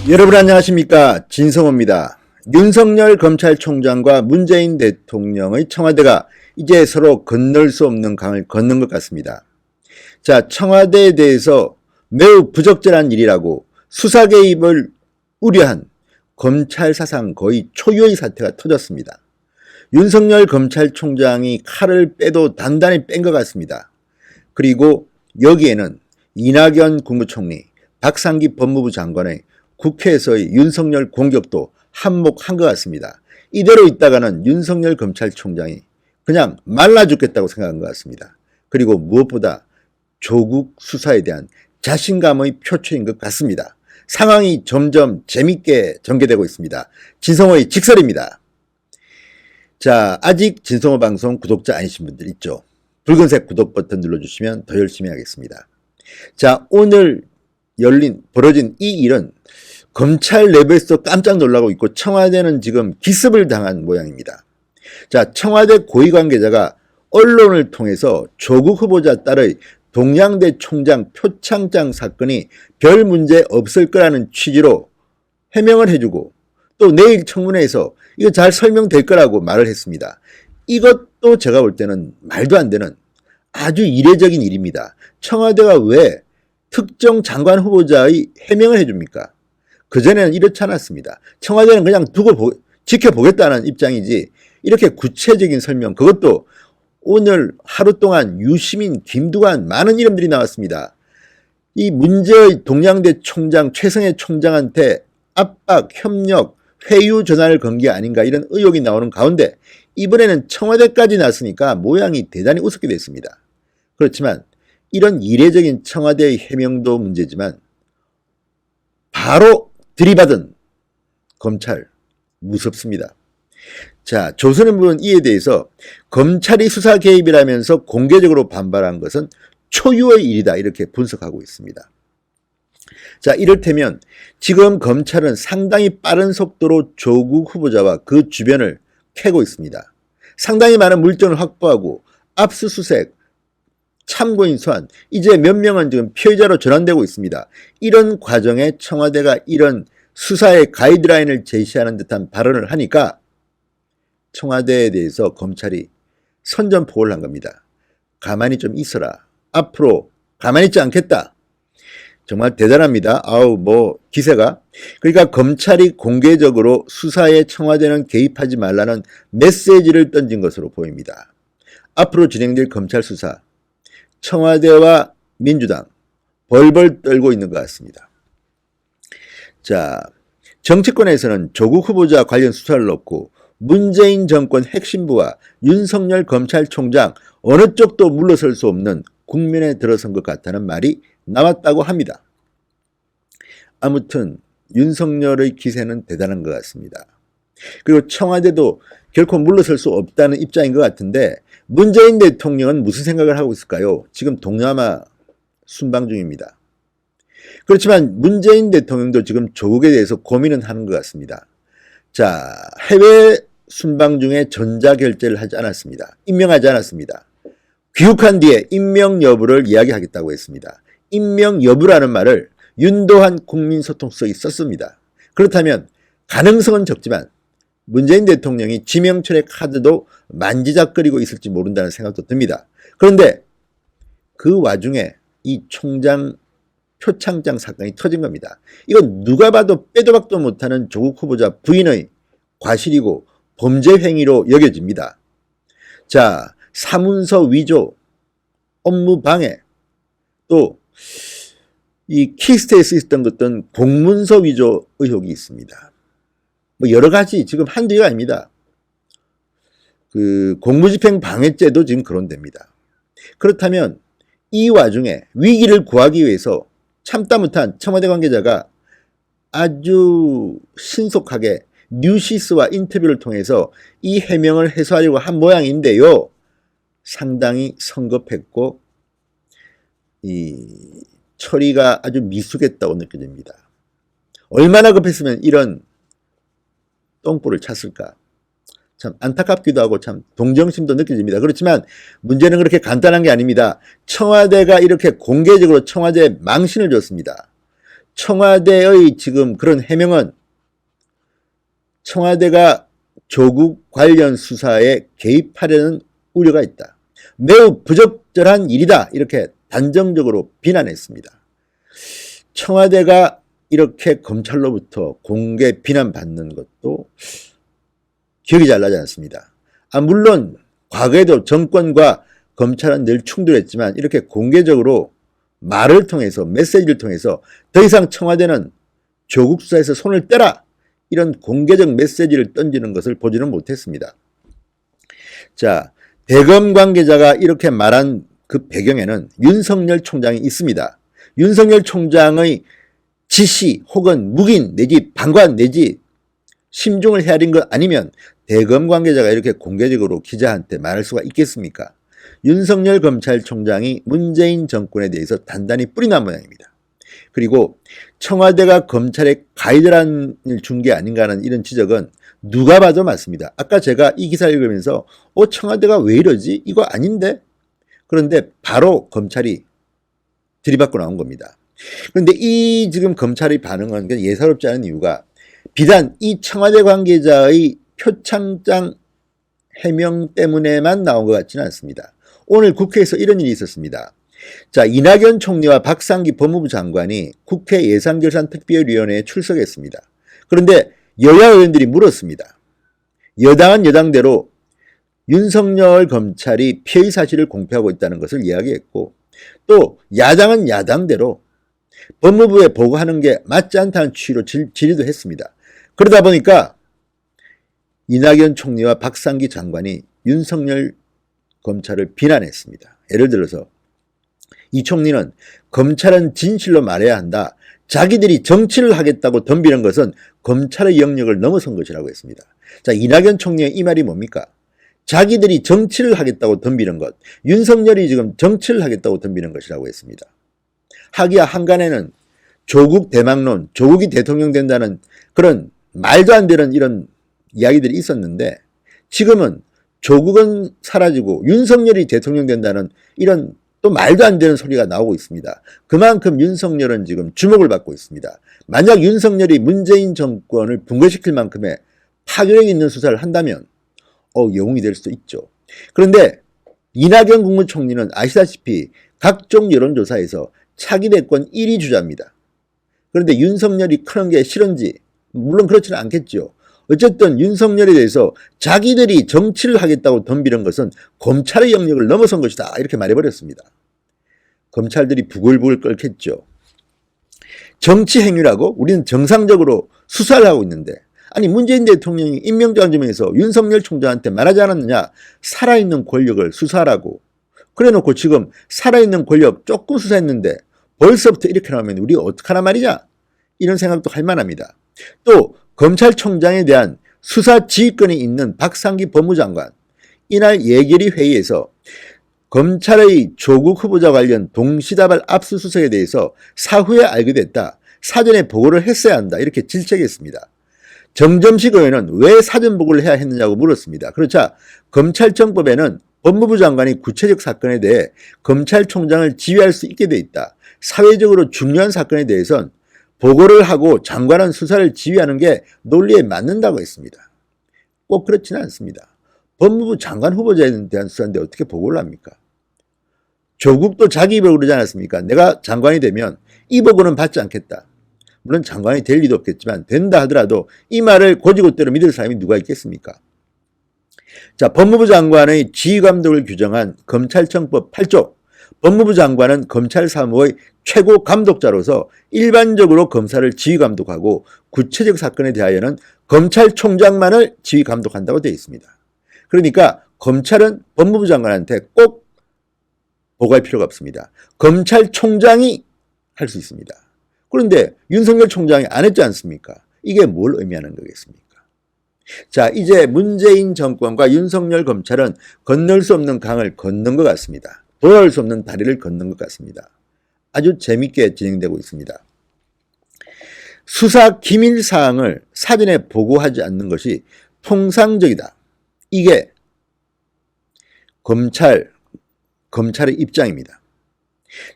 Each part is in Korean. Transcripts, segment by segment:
여러분 안녕하십니까, 진성호입니다. 윤석열 검찰총장과 문재인 대통령의 청와대가 이제 서로 건널 수 없는 강을 건넌 것 같습니다. 자, 청와대에 대해서 매우 부적절한 일이라고 수사 개입을 우려한 검찰 사상 거의 초유의 사태가 터졌습니다. 윤석열 검찰총장이 칼을 빼도 단단히 뺀 것 같습니다. 그리고 여기에는 이낙연 국무총리, 박상기 법무부 장관의 국회에서의 윤석열 공격도 한몫한 것 같습니다. 이대로 있다가는 윤석열 검찰총장이 그냥 말라 죽겠다고 생각한 것 같습니다. 그리고 무엇보다 조국 수사에 대한 자신감의 표출인 것 같습니다. 상황이 점점 재밌게 전개되고 있습니다. 진성호의 직설입니다. 자, 아직 진성호 방송 구독자 아니신 분들 있죠? 붉은색 구독 버튼 눌러주시면 더 열심히 하겠습니다. 자, 오늘 벌어진 이 일은 검찰 내부에서도 깜짝 놀라고 있고 청와대는 지금 기습을 당한 모양입니다. 자, 청와대 고위 관계자가 언론을 통해서 조국 후보자 딸의 동양대 총장 표창장 사건이 별 문제 없을 거라는 취지로 해명을 해주고 또 내일 청문회에서 이거 잘 설명될 거라고 말을 했습니다. 이것도 제가 볼 때는 말도 안 되는 아주 이례적인 일입니다. 청와대가 왜 특정 장관 후보자의 해명을 해줍니까? 그전에는 이렇지 않았습니다. 청와대는 그냥 지켜보겠다는 입장이지 이렇게 구체적인 설명, 그것도 오늘 하루 동안 유시민, 김두관 많은 이름들이 나왔습니다. 이 문제의 동양대 총장, 최성해 총장한테 압박, 협력, 회유 전환을 건 게 아닌가 이런 의혹이 나오는 가운데 이번에는 청와대까지 났으니까 모양이 대단히 우습게 됐습니다. 그렇지만 이런 이례적인 청와대의 해명도 문제지만 바로 들이받은 검찰 무섭습니다. 자, 조선일보는 이에 대해서 검찰이 수사 개입이라면서 공개적으로 반발한 것은 초유의 일이다 이렇게 분석하고 있습니다. 자, 이를테면 지금 검찰은 상당히 빠른 속도로 조국 후보자와 그 주변을 캐고 있습니다. 상당히 많은 물증을 확보하고 압수수색, 참고인 소환, 이제 몇 명은 지금 피의자로 전환되고 있습니다. 이런 과정에 청와대가 이런 수사의 가이드라인을 제시하는 듯한 발언을 하니까 청와대에 대해서 검찰이 선전포고를 한 겁니다. 가만히 좀 있어라. 앞으로 가만히 있지 않겠다. 정말 대단합니다. 기세가. 그러니까 검찰이 공개적으로 수사에 청와대는 개입하지 말라는 메시지를 던진 것으로 보입니다. 앞으로 진행될 검찰 수사, 청와대와 민주당 벌벌 떨고 있는 것 같습니다. 자, 정치권에서는 조국 후보자 관련 수사를 놓고 문재인 정권 핵심부와 윤석열 검찰총장 어느 쪽도 물러설 수 없는 국면에 들어선 것 같다는 말이 나왔다고 합니다. 아무튼 윤석열의 기세는 대단한 것 같습니다. 그리고 청와대도 결코 물러설 수 없다는 입장인 것 같은데 문재인 대통령은 무슨 생각을 하고 있을까요? 지금 동남아 순방 중입니다. 그렇지만 문재인 대통령도 지금 조국에 대해서 고민은 하는 것 같습니다. 자, 해외 순방 중에 전자결제를 하지 않았습니다. 임명하지 않았습니다. 귀국한 뒤에 임명 여부를 이야기하겠다고 했습니다. 임명 여부라는 말을 윤도한 국민소통수석이 썼습니다. 그렇다면 가능성은 적지만 문재인 대통령이 지명철의 카드도 만지작거리고 있을지 모른다는 생각도 듭니다. 그런데 그 와중에 이 총장 표창장 사건이 터진 겁니다. 이건 누가 봐도 빼도 박도 못하는 조국 후보자 부인의 과실이고 범죄 행위로 여겨집니다. 자, 사문서 위조, 업무 방해, 또 이 키스테이스 있었던 것들은 공문서 위조 의혹이 있습니다. 여러 가지 지금 한두 개가 아닙니다. 공무집행 방해죄도 지금 거론됩니다. 그렇다면 이 와중에 위기를 구하기 위해서 참다 못한 청와대 관계자가 아주 신속하게 뉴시스와 인터뷰를 통해서 이 해명을 해소하려고 한 모양인데요. 상당히 성급했고 이 처리가 아주 미숙했다고 느껴집니다. 얼마나 급했으면 이런 똥볼을 찼을까. 참 안타깝기도 하고 참 동정심도 느껴집니다. 그렇지만 문제는 그렇게 간단한 게 아닙니다. 청와대가 이렇게 공개적으로 청와대에 망신을 줬습니다. 청와대의 지금 그런 해명은 청와대가 조국 관련 수사에 개입하려는 우려가 있다. 매우 부적절한 일이다. 이렇게 단정적으로 비난했습니다. 청와대가 이렇게 검찰로부터 공개 비난받는 것도 기억이 잘 나지 않습니다. 물론 과거에도 정권과 검찰은 늘 충돌했지만 이렇게 공개적으로 말을 통해서 메시지를 통해서 더 이상 청와대는 조국 수사에서 손을 떼라 이런 공개적 메시지를 던지는 것을 보지는 못했습니다. 자, 대검 관계자가 이렇게 말한 그 배경에는 윤석열 총장이 있습니다. 윤석열 총장의 지시 혹은 묵인 내지 방관 내지 심중을 헤아린 것 아니면 대검 관계자가 이렇게 공개적으로 기자한테 말할 수가 있겠습니까? 윤석열 검찰총장이 문재인 정권에 대해서 단단히 뿌리 난 모양입니다. 그리고 청와대가 검찰에 가이드라인을 준 게 아닌가 하는 이런 지적은 누가 봐도 맞습니다. 아까 제가 이 기사를 읽으면서 청와대가 왜 이러지? 이거 아닌데? 그런데 바로 검찰이 들이받고 나온 겁니다. 그런데 이 지금 검찰의 반응은 예사롭지 않은 이유가 비단 이 청와대 관계자의 표창장 해명 때문에만 나온 것 같지는 않습니다. 오늘 국회에서 이런 일이 있었습니다. 자, 이낙연 총리와 박상기 법무부 장관이 국회 예산결산특별위원회에 출석했습니다. 그런데 여야 의원들이 물었습니다. 여당은 여당대로 윤석열 검찰이 피의 사실을 공표하고 있다는 것을 이야기했고 또 야당은 야당대로 법무부에 보고하는 게 맞지 않다는 취지로 질의도 했습니다. 그러다 보니까 이낙연 총리와 박상기 장관이 윤석열 검찰을 비난했습니다. 예를 들어서 이 총리는 검찰은 진실로 말해야 한다. 자기들이 정치를 하겠다고 덤비는 것은 검찰의 영역을 넘어선 것이라고 했습니다. 자, 이낙연 총리의 이 말이 뭡니까? 자기들이 정치를 하겠다고 덤비는 것, 윤석열이 지금 정치를 하겠다고 덤비는 것이라고 했습니다. 하기야 한간에는 조국 대망론, 조국이 대통령 된다는 그런 말도 안 되는 이런 이야기들이 있었는데 지금은 조국은 사라지고 윤석열이 대통령 된다는 이런 또 말도 안 되는 소리가 나오고 있습니다. 그만큼 윤석열은 지금 주목을 받고 있습니다. 만약 윤석열이 문재인 정권을 붕괴시킬 만큼의 파괴력 있는 수사를 한다면 영웅이 될 수도 있죠. 그런데 이낙연 국무총리는 아시다시피 각종 여론조사에서 차기 대권 1위 주자입니다. 그런데 윤석열이 크는 게 싫은지 물론 그렇지는 않겠죠. 어쨌든 윤석열에 대해서 자기들이 정치를 하겠다고 덤비는 것은 검찰의 영역을 넘어선 것이다 이렇게 말해버렸습니다. 검찰들이 부글부글 끓겠죠. 정치 행위라고 우리는 정상적으로 수사를 하고 있는데 아니 문재인 대통령이 임명장점에서 윤석열 총장한테 말하지 않았느냐. 살아있는 권력을 수사하라고. 그래놓고 지금 살아있는 권력 조금 수사했는데 벌써부터 이렇게 나오면 우리가 어떡하나 말이냐. 이런 생각도 할 만합니다. 또 검찰총장에 대한 수사 지휘권이 있는 박상기 법무장관 이날 예결위 회의에서 검찰의 조국 후보자 관련 동시다발 압수수색에 대해서 사후에 알게 됐다. 사전에 보고를 했어야 한다. 이렇게 질책했습니다. 정점식 의원은 왜 사전 보고를 해야 했느냐고 물었습니다. 그렇자 검찰청법에는 법무부 장관이 구체적 사건에 대해 검찰총장을 지휘할 수 있게 돼 있다. 사회적으로 중요한 사건에 대해선 보고를 하고 장관은 수사를 지휘하는 게 논리에 맞는다고 했습니다. 꼭 그렇지는 않습니다. 법무부 장관 후보자에 대한 수사인데 어떻게 보고를 합니까? 조국도 자기 입으로 그러지 않았습니까? 내가 장관이 되면 이 보고는 받지 않겠다. 물론 장관이 될 리도 없겠지만 된다 하더라도 이 말을 고지고대로 믿을 사람이 누가 있겠습니까? 자, 법무부 장관의 지휘감독을 규정한 검찰청법 8조 법무부 장관은 검찰 사무의 최고 감독자로서 일반적으로 검사를 지휘감독하고 구체적 사건에 대하여는 검찰총장만을 지휘감독한다고 되어 있습니다. 그러니까 검찰은 법무부 장관한테 꼭 보고할 필요가 없습니다. 검찰총장이 할 수 있습니다. 그런데 윤석열 총장이 안 했지 않습니까? 이게 뭘 의미하는 거겠습니까? 자, 이제 문재인 정권과 윤석열 검찰은 건널 수 없는 강을 건넌 것 같습니다. 돌아올 수 없는 다리를 건넌 것 같습니다. 아주 재밌게 진행되고 있습니다. 수사 기밀 사항을 사전에 보고하지 않는 것이 통상적이다. 이게 검찰의 입장입니다.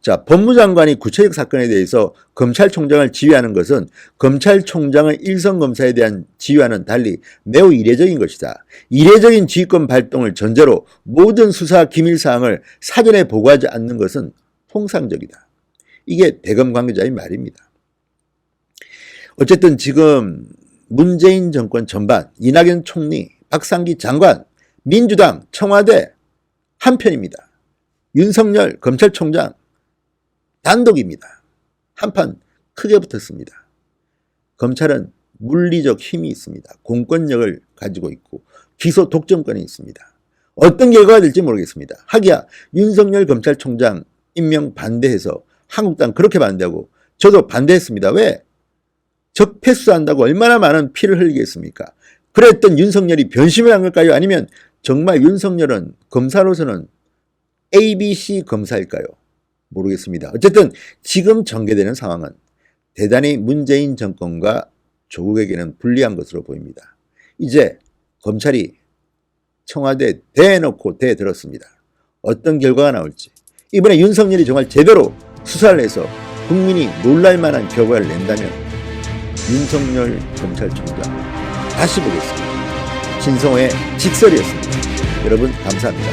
자, 법무장관이 구체적 사건에 대해서 검찰총장을 지휘하는 것은 검찰총장의 일선 검사에 대한 지휘와는 달리 매우 이례적인 것이다. 이례적인 지휘권 발동을 전제로 모든 수사 기밀사항을 사전에 보고하지 않는 것은 통상적이다. 이게 대검 관계자의 말입니다. 어쨌든 지금 문재인 정권 전반, 이낙연 총리, 박상기 장관, 민주당, 청와대 한편입니다. 윤석열 검찰총장 단독입니다. 한판 크게 붙었습니다. 검찰은 물리적 힘이 있습니다. 공권력을 가지고 있고 기소 독점권이 있습니다. 어떤 결과가 될지 모르겠습니다. 하기야 윤석열 검찰총장 임명 반대해서 한국당 그렇게 반대하고 저도 반대했습니다. 왜? 적폐수사한다고 얼마나 많은 피를 흘리겠습니까? 그랬던 윤석열이 변심을 한 걸까요? 아니면 정말 윤석열은 검사로서는 ABC 검사일까요? 모르겠습니다. 어쨌든 지금 전개되는 상황은 대단히 문재인 정권과 조국에게는 불리한 것으로 보입니다. 이제 검찰이 청와대 대놓고 대들었습니다. 어떤 결과가 나올지. 이번에 윤석열이 정말 제대로 수사를 해서 국민이 놀랄 만한 결과를 낸다면 윤석열 검찰총장 다시 보겠습니다. 신성호의 직설이었습니다. 여러분 감사합니다.